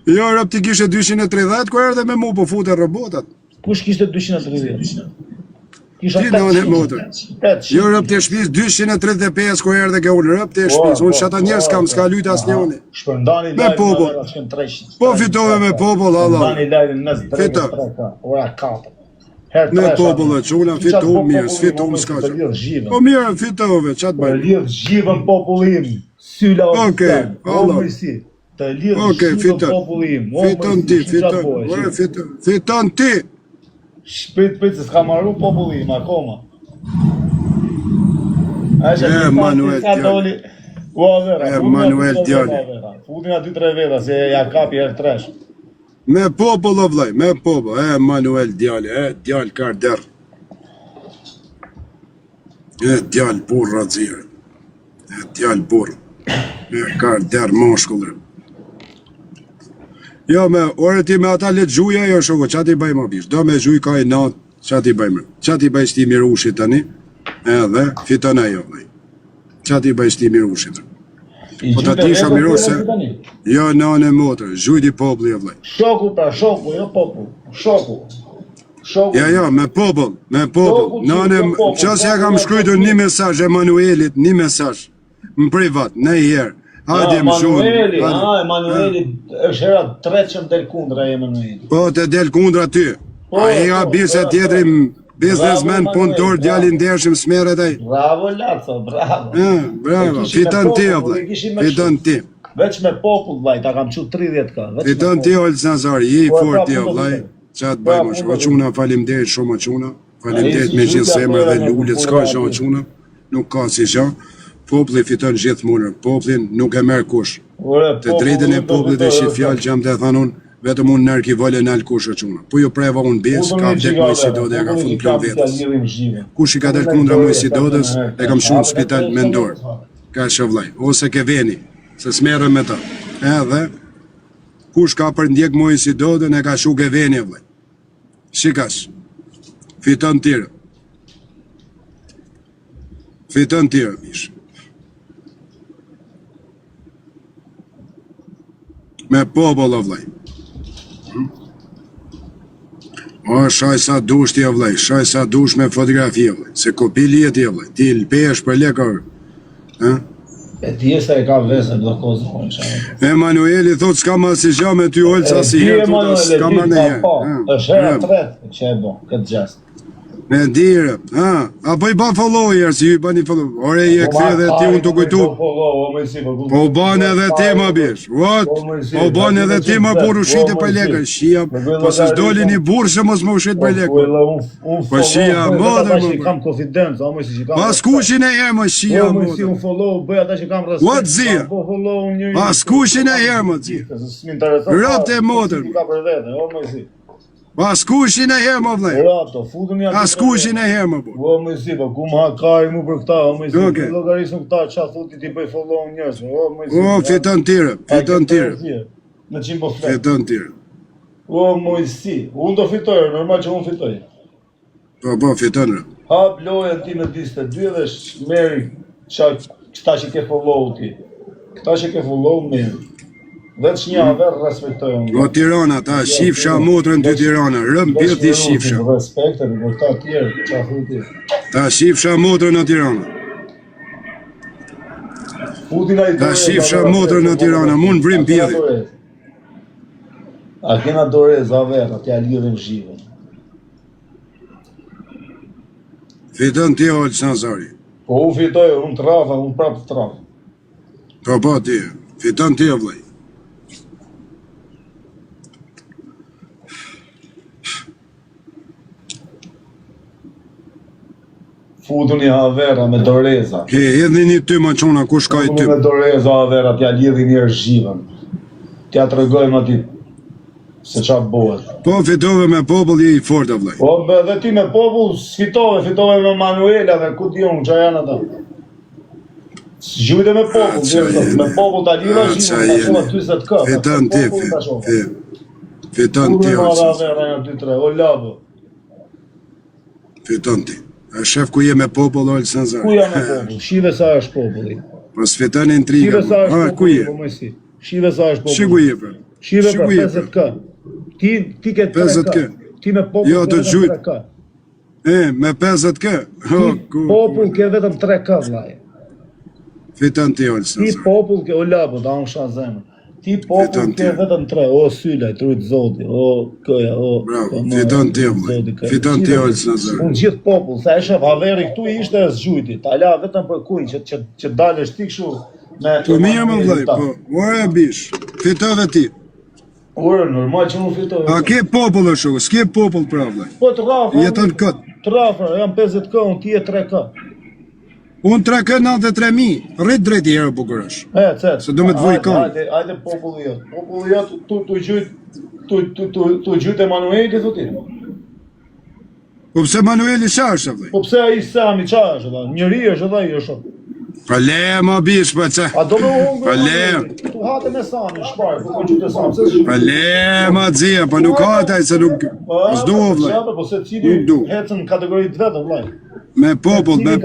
Jo, rëp ti kishe 230, ku erdhe me mu po fute robotat. Kush kishte 230? Kisha Ti në në motër. Jo, rëp të shpis 235, ku erdhe ke unë, rëp të shpis. Unë qata njerës kam, s'ka lyt as njoni. Shpërndani Me popull. Po fitove me popull, Allah. Shpërndani lajrin mes drejtë Fito. ora 4. Me popull e quna, fitove mirë, s'fitove s'ka që. Po mirë, fitove, qatë Të bëjmë. lidh zhivën popullim, syla o Okej, Allah. Të lidh Okej, zhivën fiton. popullim. Fiton ti, fiton. Fiton ti. Shpejt se s'ka marru popullim, akoma. Manuel Djali. Manuel Djali. Futin a 2-3 veta, se ja kapi herë tresh. Me popull o vllaj, me popull, Manuel Djali, Djali Karder. Djali burr razir. Djali burr. Karder moshkullër. Jo, ore ti me ata le të gjuja, jo shoko, qa ti bëjmë abish? Do me gjuj ka i natë, qa ti bëjmë? Qa ti bëjsh ti mirushit tani? Edhe, fiton ajo, vllaj. Qa ti bëjsh ti mirushit? Po ta ti isha mirush se... Jo, nane motër, zhujti populli, vllaj. Shoku pra, shoku, jo popull. Shoku. Ja, me popull, me popull. Nane, qas ja kam shkrujtur një mesazh Emanuelit, një mesazh. Më privat, në i herë. Hajde më shumë. Emanueli, është hera 300 del kundra Emanueli. Po, të del kundra ty. A i ka bise tjetëri biznesmen, punëtor, djalin dershim, smeret aj. Bravo, Laco, bravo. Bravo, fiton ti, vllaj. Fiton ti. Veç me popull, vllaj, ta kam qu 30 ka. Fiton ti, Olë Nazari, je i fort ti, vllaj. Qa të bëjmë është, o quna, falimderit shumë o quna. Falimderit me gjithë semër dhe lullit, s'ka që o quna. Nuk ka si që. Populli fiton gjithë munër, popullin nuk e merë kush. Të drejtën e popullit e shqit fjallë që jam të thanon, vetëm unë nërë ki vole në alë kush e quna. Po ju preva unë besë, ka vdek Mojsidode, e ka fund plan vetës. Kush i ka del kundra Mojsidodës, e kam shumë spital me ndorë. Ka shovlaj, ose ke veni, se s'merë me ta. Edhe, kush ka për ndjek Mojsidodën, e ka shu ke veni, vlaj. Shikash, fiton tjere. Fiton tjere, mishë. Me popull, o vllaj. O, shaj sa dush ti, o vllaj, shaj sa dush me fotografi, o vllaj, se kopi lieti, o vllaj, ti lpesh për lekër. E ti e sa e ka vese blokozë. Emanueli thot s'ka ma si gja me ty olë sa si herë, s'ka ma në herë. është hera 3 që e bo, këtë gjest. Me dire, apo i ba followers, ju i ba një follow. Ore, je këthe dhe ti unë të kujtu. Po ban edhe ti ma bish, what? Po ban edhe ti ma burë ushite për lekër, shia, po se s'doli një burë që mos më ushite për lekër. Po shia, modër, më kam konfidencë, o më si që kam... Pa s'kushin e herë, më shia, Po më si unë follow, bëj ata që kam respekt. What zia? Pa s'kushin e herë, më zia. Rapte modër. Pa s'kushin e herë, më vlej. Pa s'kushin e herë, më bu. O më si, po ku më hakari mu për këta, o më si, për logarisë në këta, qa thuti ti bëj follow njërës, o më si. O, fiton tire, fiton tire. Në qimë po fletë. Fiton tire. O më si, unë do fitojë, normal që unë fitojë. Po, fiton rë. Hap lojën ti me 22 dhe shmeri këta që ke follow ti. Këta që ke follow meri. Veç një aver respektojë unë. O Tirana, ta shifsha motrën të Tirana, rëm pjët ti shifsha. Respekte, në këta tjerë, qa thuti. Ta shifsha motrën në Tirana. Ta shifsha motrën në Tirana, mund vrim pjëdhi. A kena dorez, aver, atja lidhim zhivën. Fiton ti, Olë Nazari. Po u fitojë, unë trafa, unë prapë trafa. Po, ti, fiton ti, o vlej. Futu një avera me doreza. Edhe një ty ma qona, kush ka i ty? Futu me doreza avera, t'ja lidhi njerë zhivën. T'ja të regojmë ati se qa bëhet. Po, fitove me popull, je i fort, o vlej. Po, dhe ti me popull, fitove me Manuela dhe ku ti unë, qa janë ata. Gjujte me popull, me popull ta lira shimë, ta shoha 40k. Fiton ti, fiton ti. O labo. Fiton ti. A shef ku je me popull, Olë Sanzar? Ku jam me popull? Shive sa është populli. Po s'fiton intriga. Shive sa është populli, populli, Shive sa është populli. Shiku je, pra. Shive pra 50k. Ti ke 50k. Ti me popull jo, ke vetëm 3k. Me 50k? Popull ke vetëm 3k, vlaje. Fiton ti, Olë Sanzar. Ti popull ke, o labo, da unë shanë zemër. Ti popull ke vetëm 3, o sylaj, trujt zoti, o këja, o... Bravo, fiton ti, fiton ti, Olë Sanzar. Unë gjithë popull, sa e shef, Haveri këtu ishte e zgjujti, ta la vetëm për kujnë, që dalësh ti këshu me... Tu mirë më vlej, po, ore bish, fitove ti. Ore, normal që unë fitove. A ke popull është shukë, s'ke popull pra vlej. Po të rafa, jetën këtë. Të rafa, jam 50k, unë ti e 3k. Unë 3k 93.000, rrit drejt i herë bukur është. Se do me të vuj kanë. Ajde populli jotë. Populli jotë, tu gjyt Emanueli, thuti. Po pse Emanueli qa është, vëllai? Po pse a i Sami qa është, dhe? Njëri është edhe i është. Pa le, ma bish, pa që. A do me hongë? Pa le. Tu hate me Sami, shparë, ku gjyt e Sami. Pa le, ma dzia, pa nuk hataj, se nuk... S'du, vëllai. Po se cili hecën kategorit vetë, vëllai. Me popull, me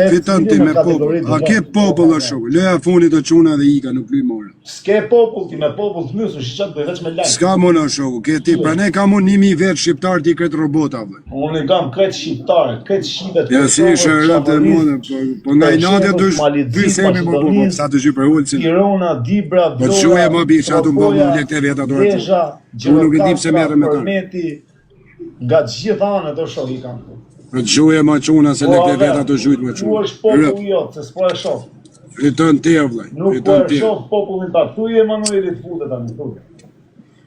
fiton ti me popull. A ke popull është shukë, leja funit të quna dhe ika, nuk luj more. S'ke popull ti, me popull të nësë, shi qatë bëj veç me lajnë. S'ka më në shukë, ke ti, pra ne kam unë 1000 vetë shqiptar ti këtë robota, vëllai. Unë kam këtë shqiptarë, këtë shqipet. Ja si shërët e mune, po nga i natja të vysemi më buko, sa të gjy për ullësin. Tirona, Dibra, Po të shuje më bish, atë më bëmë lekte vetë ato rëtë. Unë nuk e dip se merë me ta. Nga gjithë anë të shoh i kam të. Po të shuje më quna se lekte vetë ato gjujt më Tu quna. është popull jotë, se s'po e shoh. Fiton ti, vëllai, Nuk po fiton e ti. shoh popullin ta. Tu i Emanuelit futet tani tu.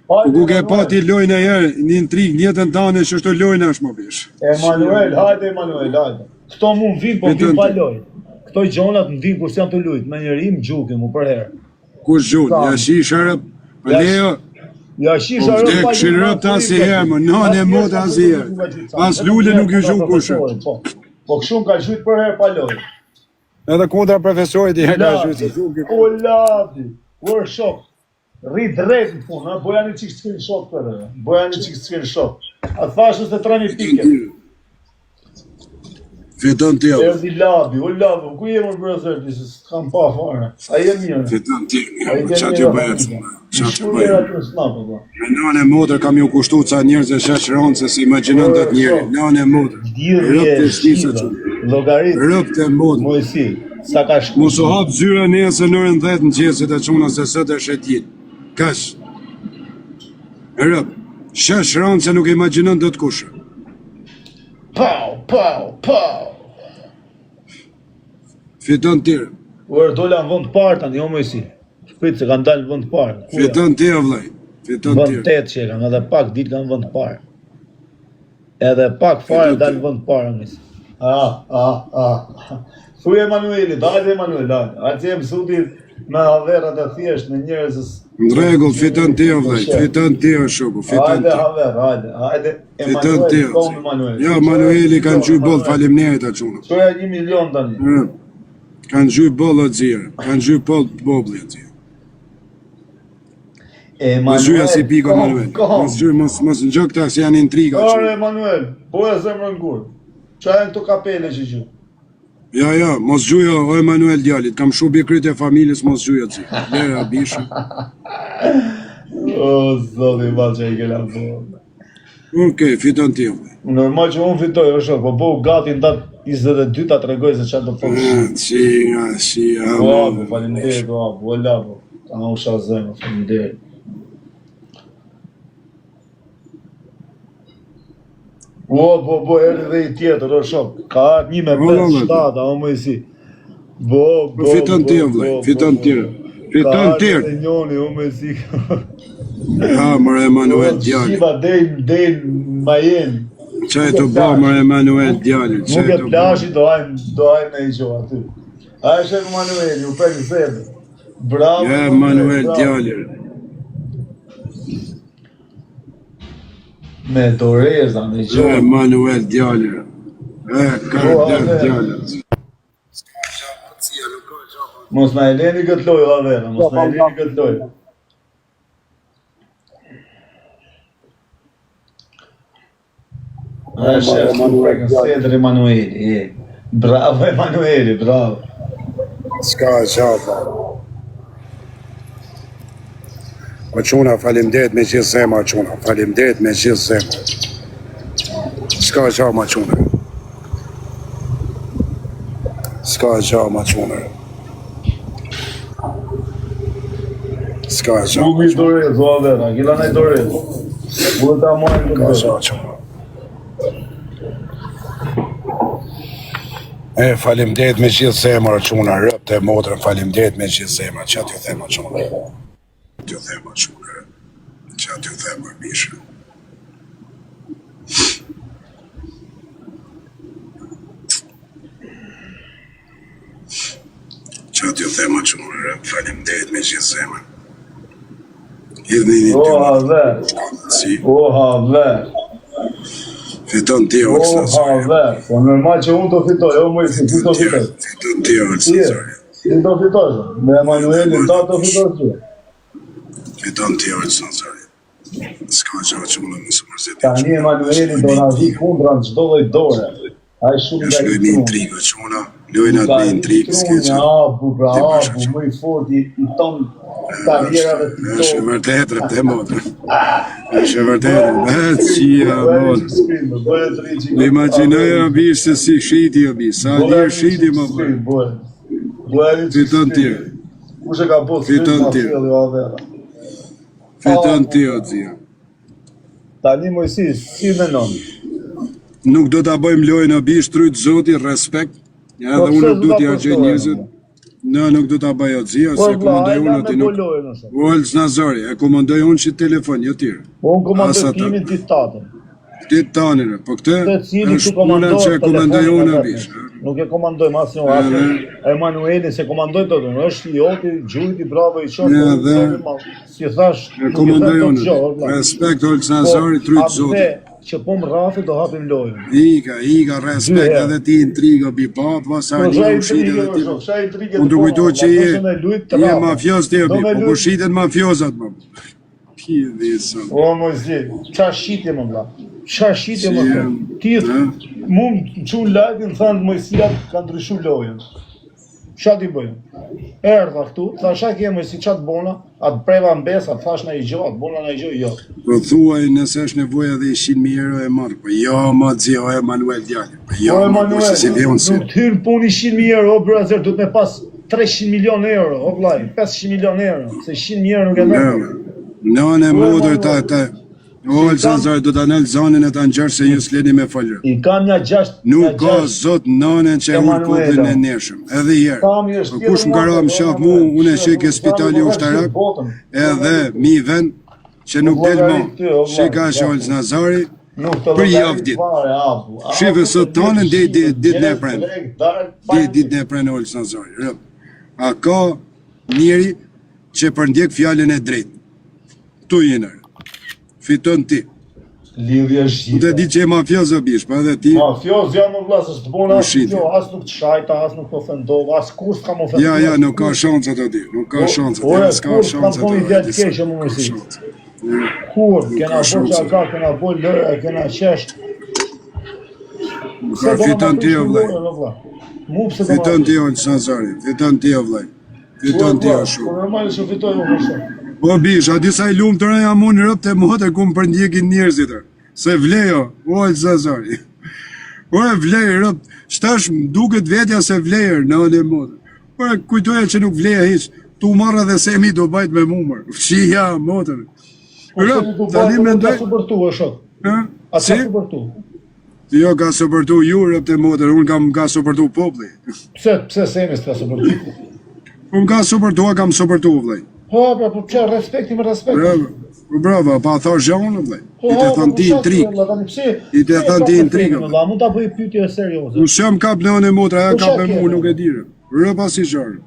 Po ku ke pa ti lojnë e herë, një intrig, njëtën tane që është lojnë është më bish. Emanuel, hajde Emanuel, hajde. Këto mu m'vin, po m'vin pa lojnë. Këto gjonat m'vin kur s'jam të lujt, me njëri m'gjuki mu për herë. Kush gjunë, ja shi shërëp, pa lejo, Ja shisha po vdek shirëp ta si herë, më nane e mota si herë. Pas lule nuk ju gjunë kushë. Po këshun ka gjujt për herë pa lojnë. Edhe kontra profesorit i herë ka gjujtë. O labi, workshop. Rrit drejt në punë, boja një qikë screenshot për e. Boja një qikë screenshot. A të fashës të 3.000 pike. Fiton ti, vëllai. Erdi labi, o labi, ku jemë brëzër, se s'kam pa fare. A je mirë. Fiton ti, qatë ju bëhet. Qatë ju bëhet. Atë në snapë, po. Me nane e motër kam ju kushtu ca njerëz e sheshronë se si imaginon dhe të njeri. Nane e motër. Rëp të shnisa që. Logaritë. Rëp të motër. Mojësi, sa ka shku. Mos u hap zyra nesër në orën 10 në qesit e quna se sot e shetit. Kash. Rëp. Sheshronë se nuk imaginon dhe të kushë. Pau, pau, pau. Fiton tire. Ure, dola në vënd parë tani, jo mojësi. Shprit se kanë dalë në vënd parë. Fiton tire, vëllai. Fiton Vënd tire. 8 që e kam, edhe pak ditë kanë vënd parë. Edhe pak fare dalë në vënd parë, mojësi. Thuj Emanueli, dajde Emanuel, dajde. A që jem sutit me haverat e thjesht, me njerëzës. Në regull, fiton tire, vëllai. Fiton tire, shuku. Fiton Hajde tire. haver, hajde. Fiton Emanueli, tire. kom Emanueli. Ja, Manueli kanë gjuj boll, falimnerit atë quna. Qoja 1 milion tani. Kanë gjuj boll o zirë. Kanë gjuj boll bobli o zirë. Mos gjuja si piko, Manuel. Mos gjuj, mos në gjë këta se janë intriga. Kare, Emanuel, boja zemrën gurë. Qa e në të kapele që gjuj? Ja, mos gjuja o Emanuel djallit. Kam shubi kryt e familjes, mos gjuja të zirë. Lera, bishë. O, zoti, balë që i kela bolla. Okej, fiton ti, vëllai. Normal që unë fitoj, o shok, po bo gati në datë 22 ta tregoj se qatë të përshë. Si, O, abu, falimderit, o, abu, o, labu. Ta në usha zemë, falimderit. Po, erdi dhe i tjetër, o shok. Ka atë 1 me 5-7, a o më i si. Fiton ti, vëllai, fiton tire. Fiton tire. Ka atë dhe njoni, o më i si. Ha, mërë Emanuel djallit. Shiva del Miami. Qaj të bo, mërë Emanuel djallit. Nuk e plashi do hajnë me i qoha aty. A e shek Manuel, ju pek zedë. Bravo. Ja, Emanuel djallit. Me Doreza, me Ja, gjohë. Emanuel djallit. Ka djallit. Mos na e leni këtë lojë, Avera, mos na e leni këtë lojë. Shef, prekën Sedër Emanueli, bravo Emanueli, bravo. S'ka qafa. Po quna, falimderit me gjithë zemra, quna. Falimderit me gjithë zemra. S'ka qa ma quna. S'ka qa ma quna. S'ka qa. Nuk i dorez, o Avera, kila nej dorez. Bude ta marrë këtë dorez. S'ka qa quna. Falimderit me gjithë zemra, quna. Rëp të motrën, falimderit me gjithë zemra. Qa t'ju thema, quna. T'ju thema, quna. Qa t'ju thema, mishë. Qa t'ju thema, quna. Rëp, falimderit me gjithë zemra. Hidhni një O Aver, o Aver. Fiton ti, o Aver, po normal që unë të fitoj, o Mojsi, ti të fitoj. Fiton ti, o Cezari. Ti të fitoj, me Emanuelin ta të fitoj që. Fiton ti, o Cezari. S'ka qa që më në së mërzit. Tani Emanuelin do nga vi kundra në gjdo dhe dore. Ai shumë nga Lojnë një intrigë, që mëna, lojnë atë një intrigë, s'ke që. Abu, më i fort, i tonë karrierave të tonë. Është e vërtet, rëpte motrë. Është e vërtet, bëhet qia, motrë. Në imaginoja bishë se si shiti o bishë, sa lirë shiti më bërë. Fiton ti. Kushe ka po Fiton ti. Fiton ti, o zia. Tani Mojsi, si menon? Nuk do t'a bëjmë lojnë o bishë, trujtë zoti, respekt. Edhe unë nuk du t'ja gjë njëzët. Në nuk du t'a bëjë o zia, se komandoj unë ati nuk. Ullës Nazari, e komandoj unë që telefon, jo tjërë. Unë komandoj kimin të tatën. Ti tanire, po këtë është punën që e komandoj unë o bishë. Nuk e komandoj mas një asë, Emanuelin se komandoj të dhënë, është i oti, gjujti, bravo, i qërë, si thash, e komandoj unë, respekt Olës Nazari, trujtë zotë. Që po më rafi do hapim lojën. Ika, respekt edhe ti intrigo, bi papë, vasa një ushit edhe ti. Unë të kujtu që je mafios të bi, po ku shiten mafiosat më. Pje dhe sot. O, Mojsi, qa shqitje më bla? Qa shqitje më bla? Ti mund të qunë lajtin, thanë Mojsia ka ndryshu lojën. Qa ti bëjmë? Erdha këtu, thasha kje Mojsi qatë bona, atë preva mbesa, thash në i gjo, atë bona në i gjo, jo. Po thuaj nëse është nevoja dhe 100.000 euro e marrë, po jo, ma dzio, Emanuel Djalli, po jo, ma bërë se si vion si. Nuk të hyrë puni 100.000 euro, o brazer, du të me pas 300 milion euro, o vlaj, 500 milion euro, se 100.000 euro nuk e mërë. Në e modër ta, Olë Cezari do të anëllë zonin e të ngjërë se ju s'leni me falërë. I kam një 6... Nuk ka zot nënen që e ullë popullin e neshëm, edhe herë. Po kush më kara më shaf mu, unë e shek e spitali ushtarak, edhe mi ven që nuk del ma, sheka që Olë Cezari, për javë dit. Shive sot tonën dit në prejnë. Dit në prejnë Olë Cezari. A ka njeri që përndjek fjallën e drejtë. Tu jenër. Fiton ti. Lidhje shqipë. Dhe di që e mafios o bish, pa edhe ti... Mafios jam më vlasë, është të bona as nuk të shajta, as nuk të ofendova, as kur s'ka më ofendova. Ja, nuk ka shansat o di, nuk ka shansat, s'ka shansat o di. Kur, kena bo qaka, kena bo lërë, kena qesht. Fiton ti o vlaj. Fiton ti o Cezari, fiton ti o vlaj. Fiton ti o shumë. Por normal që fitoj më shumë. Po bish, a disa i lumë të rëja mu në rëp të motë e ku më përndjekin njerëzit se vlejo, Olë Cezari. Ore vlejë rëp, shtash më duket vetja se vlejër në anë e motë. Ore kujtoja që nuk vleja hiq, tu marra dhe se mi do bajt me mumër. Fshia, motër. Rëp, tani me ndaj... A ka supërtu, e shok? A ka supërtu? Jo, ka supërtu ju rëp të motër, unë ka supërtu popli. Pse semi s'ka supërtu? Unë ka supërtu, a kam supërtu, vlej. Po, po që respekti me respekti. Bravo, pa thash gjonë, vlej. I të thënë ti intrigë. I të thënë ti intrigë. Mund ta bëj pyetje serioze. Unë shem kap në anë e motra, aja kap me mu, nuk e dire. Rë pas i gjarë.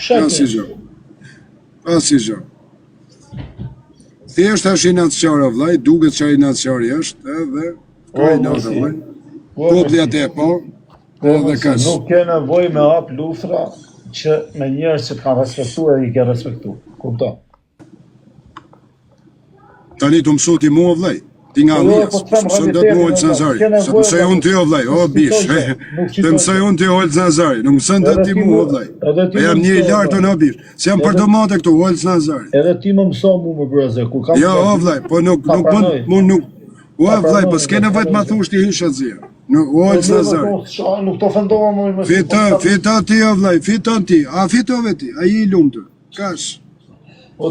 Pas i gjarë. Pas i gjarë. Thjesht është i natë qarë, vlej, duket që i natë qarë jeshtë, edhe kaj natë, vlej. Popli atë e po, edhe kash. Nuk ke nevoj me hap luftra, që me njerëz që kanë respektuar i ke respektuar. Kupton? Tani të mësu ti mua vllai. Ti nga Allias, se do të muaj Cezari. Se mësoj unë ti o vllai, o bish. Të mësoj unë ti o Cezari, nuk mëson të ti mua vllai. E jam një i lartë unë o bish. Se jam për domate këtu, o Cezari. Edhe ti më mëso mua më breze, kur kam. Jo, o vllai, po nuk o vllai, po s'ke nevojë të ma thush ti hysh atje. O Cezari. Nuk të ofendova më. Fito ti o vllai, fiton ti. A fitove ti? Ai i lumtur. Kash. O